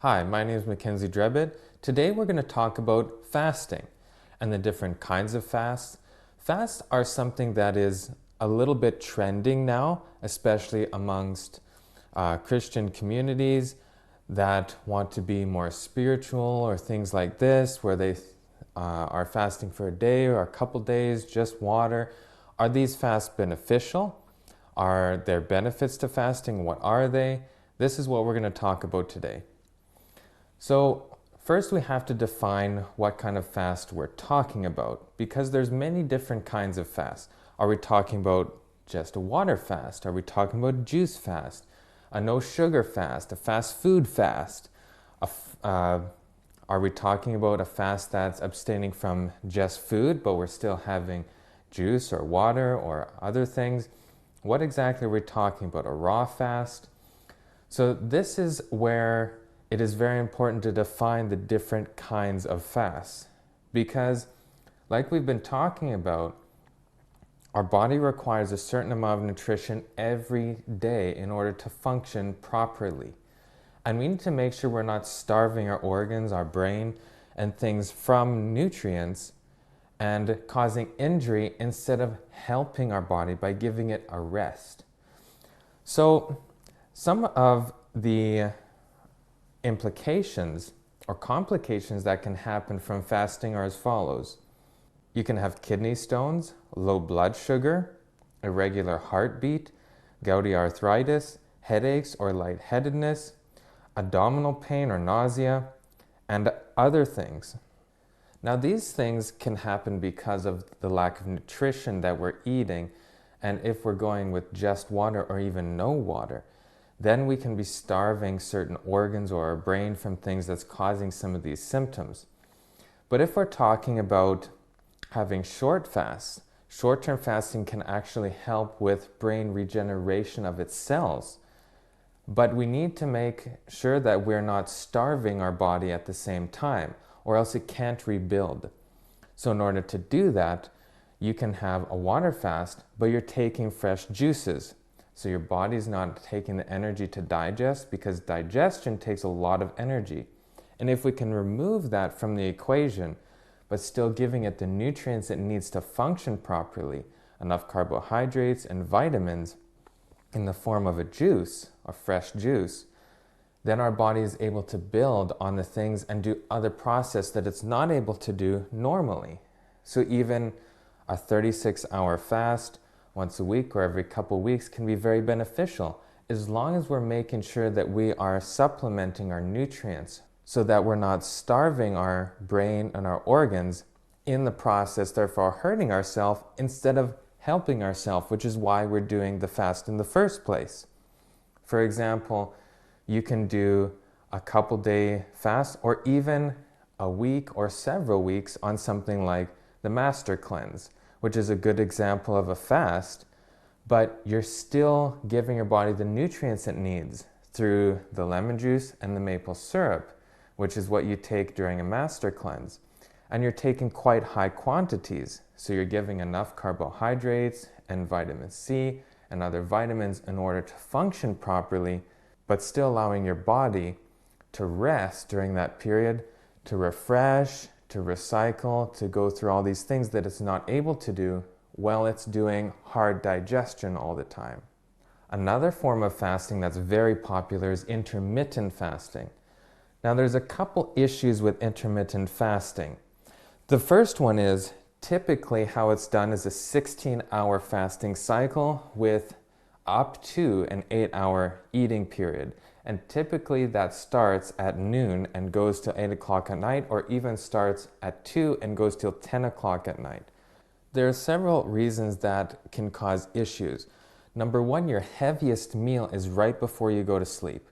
Hi, my name is MacKenzie Drebit. Today we're going to talk about fasting and the different kinds of fasts. Fasts are something that is a little bit trending now, especially amongst Christian communities that want to be more spiritual or things like this, where they are fasting for a day or a couple days, just water. Are these fasts beneficial? Are there benefits to fasting? What are they? This is what we're going to talk about today. So first we have to define what kind of fast we're talking about, because there's many different kinds of fasts. Are we talking about just a water fast? Are we talking about a juice fast? A no sugar fast? A fast food fast? Are we talking about a fast that's abstaining from just food, but we're still having juice or water or other things? What exactly are we talking about? A raw fast? So this is where it is very important to define the different kinds of fasts, because like we've been talking about, our body requires a certain amount of nutrition every day in order to function properly. And we need to make sure we're not starving our organs, our brain, and things from nutrients and causing injury instead of helping our body by giving it a rest. So some of the implications or complications that can happen from fasting are as follows. You can have kidney stones, low blood sugar, irregular heartbeat, gouty arthritis, headaches or lightheadedness, abdominal pain or nausea, and other things. Now these things can happen because of the lack of nutrition that we're eating, and if we're going with just water or even no water, then we can be starving certain organs or our brain from things that's causing some of these symptoms. But if we're talking about having short fasts, short-term fasting can actually help with brain regeneration of its cells. But we need to make sure that we're not starving our body at the same time, or else it can't rebuild. So in order to do that, you can have a water fast, but you're taking fresh juices. So your body's not taking the energy to digest, because digestion takes a lot of energy. And if we can remove that from the equation, but still giving it the nutrients it needs to function properly, enough carbohydrates and vitamins in the form of a juice, a fresh juice, then our body is able to build on the things and do other processes that it's not able to do normally. So even a 36-hour fast once a week or every couple weeks can be very beneficial, as long as we're making sure that we are supplementing our nutrients so that we're not starving our brain and our organs in the process, therefore hurting ourselves instead of helping ourselves, which is why we're doing the fast in the first place. For example, you can do a couple-day fast or even a week or several weeks on something like the Master Cleanse, which is a good example of a fast, but you're still giving your body the nutrients it needs through the lemon juice and the maple syrup, which is what you take during a Master Cleanse. And you're taking quite high quantities, so you're giving enough carbohydrates and vitamin C and other vitamins in order to function properly, but still allowing your body to rest during that period, to refresh, to recycle, to go through all these things that it's not able to do while it's doing hard digestion all the time. Another form of fasting that's very popular is intermittent fasting. Now there's a couple issues with intermittent fasting. The first one is typically how it's done is a 16-hour fasting cycle with up to an 8-hour eating period. And typically that starts at noon and goes till 8 o'clock at night, or even starts at 2 and goes till 10 o'clock at night. There are several reasons that can cause issues. Number one, your heaviest meal is right before you go to sleep.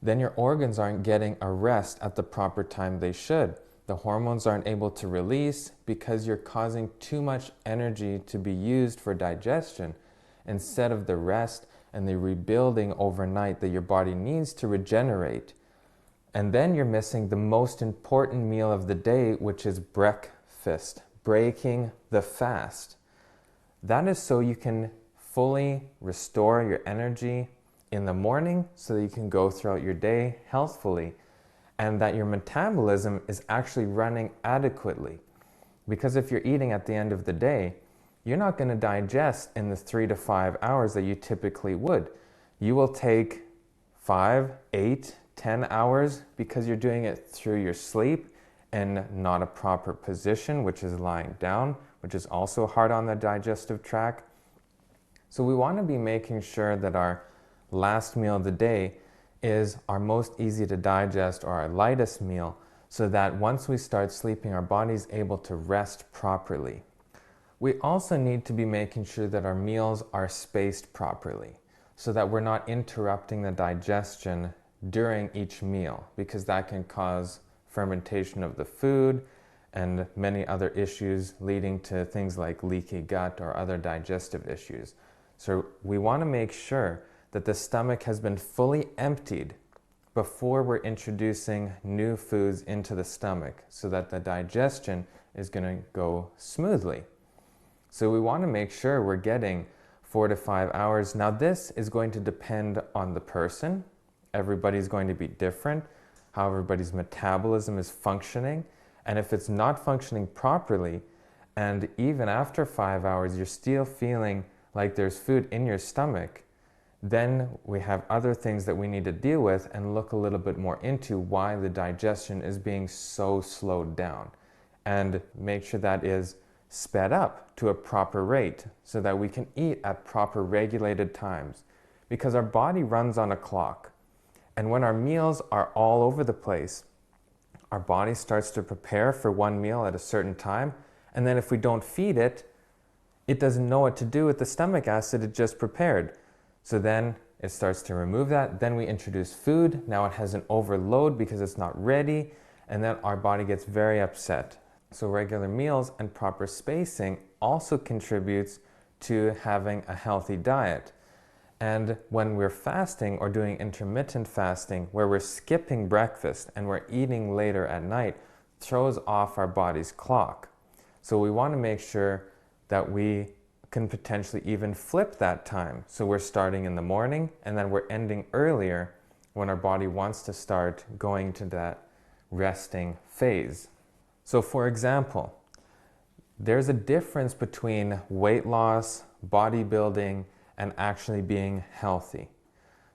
Then your organs aren't getting a rest at the proper time they should. The hormones aren't able to release because you're causing too much energy to be used for digestion instead of the rest and the rebuilding overnight that your body needs to regenerate. And then you're missing the most important meal of the day, which is breakfast, breaking the fast. That is so you can fully restore your energy in the morning so that you can go throughout your day healthfully and that your metabolism is actually running adequately. Because if you're eating at the end of the day, you're not going to digest in the 3 to 5 hours that you typically would. You will take 5, 8, 10 hours because you're doing it through your sleep and not a proper position, which is lying down, which is also hard on the digestive tract. So we want to be making sure that our last meal of the day is our most easy to digest or our lightest meal, so that once we start sleeping, our body's able to rest properly. We also need to be making sure that our meals are spaced properly, so that we're not interrupting the digestion during each meal, because that can cause fermentation of the food and many other issues leading to things like leaky gut or other digestive issues. So we want to make sure that the stomach has been fully emptied before we're introducing new foods into the stomach, so that the digestion is going to go smoothly. So we want to make sure we're getting 4 to 5 hours. Now this is going to depend on the person. Everybody's going to be different, how everybody's metabolism is functioning. And if it's not functioning properly, and even after 5 hours you're still feeling like there's food in your stomach, then we have other things that we need to deal with and look a little bit more into why the digestion is being so slowed down, and make sure that is sped up to a proper rate so that we can eat at proper regulated times. Because our body runs on a clock, and when our meals are all over the place, our body starts to prepare for one meal at a certain time, and then if we don't feed it, it doesn't know what to do with the stomach acid it just prepared. So then it starts to remove that. Then we introduce food. Now it has an overload because it's not ready. And then our body gets very upset. So regular meals and proper spacing also contributes to having a healthy diet. And when we're fasting or doing intermittent fasting, where we're skipping breakfast and we're eating later at night, throws off our body's clock. So we want to make sure that we can potentially even flip that time. So we're starting in the morning and then we're ending earlier when our body wants to start going to that resting phase. So for example, there's a difference between weight loss, bodybuilding, and actually being healthy.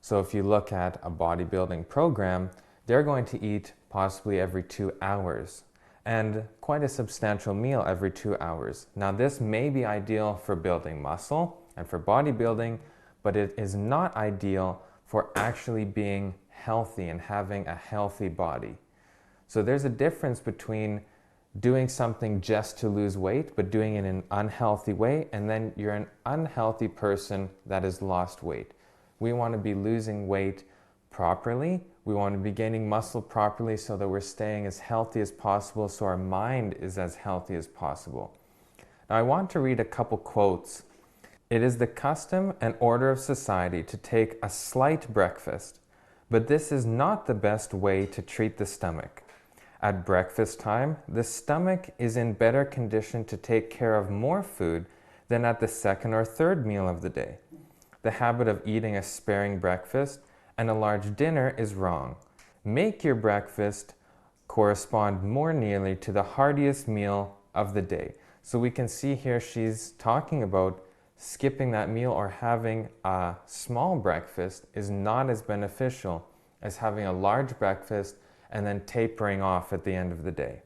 So if you look at a bodybuilding program, they're going to eat possibly every 2 hours, and quite a substantial meal every 2 hours. Now this may be ideal for building muscle and for bodybuilding, but it is not ideal for actually being healthy and having a healthy body. So there's a difference between doing something just to lose weight, but doing it in an unhealthy way, and then you're an unhealthy person that has lost weight. We want to be losing weight properly. We want to be gaining muscle properly so that we're staying as healthy as possible, so our mind is as healthy as possible. Now I want to read a couple quotes. It is the custom and order of society to take a slight breakfast, but this is not the best way to treat the stomach. At breakfast time, the stomach is in better condition to take care of more food than at the second or third meal of the day. The habit of eating a sparing breakfast and a large dinner is wrong. Make your breakfast correspond more nearly to the heartiest meal of the day. So we can see here she's talking about skipping that meal or having a small breakfast is not as beneficial as having a large breakfast and then tapering off at the end of the day.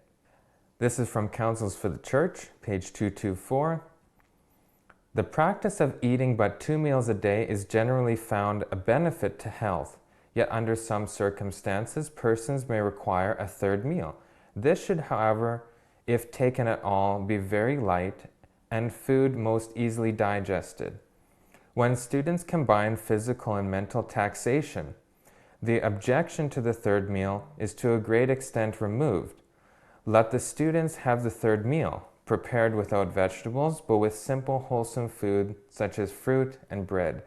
This is from Counsels for the Church, page 224. The practice of eating but 2 meals a day is generally found a benefit to health, yet under some circumstances, persons may require a 3rd meal. This should, however, if taken at all, be very light and food most easily digested. When students combine physical and mental taxation, the objection to the 3rd meal is to a great extent removed. Let the students have the 3rd meal, prepared without vegetables, but with simple wholesome food such as fruit and bread.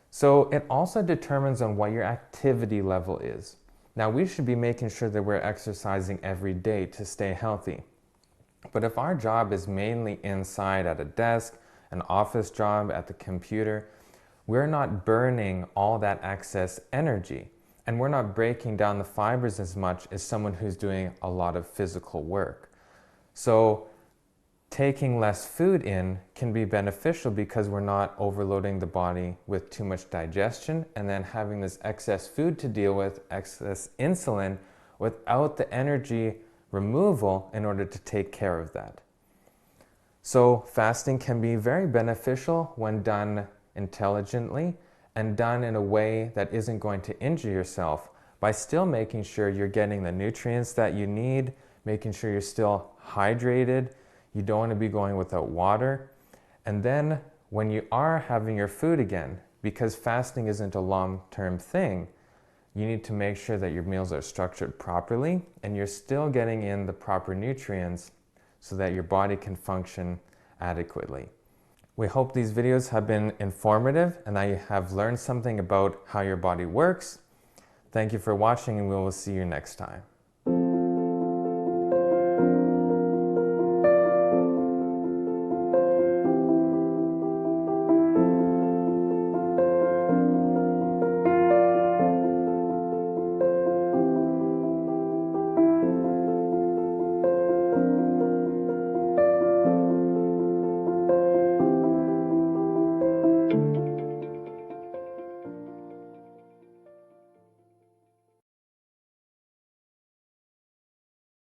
So it also determines on what your activity level is. Now we should be making sure that we're exercising every day to stay healthy. But if our job is mainly inside at a desk, an office job at the computer, we're not burning all that excess energy. And we're not breaking down the fibers as much as someone who's doing a lot of physical work. So taking less food in can be beneficial because we're not overloading the body with too much digestion and then having this excess food to deal with, excess insulin, without the energy removal in order to take care of that. So fasting can be very beneficial when done intelligently and done in a way that isn't going to injure yourself, by still making sure you're getting the nutrients that you need, making sure you're still hydrated. You don't want to be going without water. And then when you are having your food again, because fasting isn't a long-term thing, you need to make sure that your meals are structured properly and you're still getting in the proper nutrients so that your body can function adequately. We hope these videos have been informative and that you have learned something about how your body works. Thank you for watching, and we will see you next time.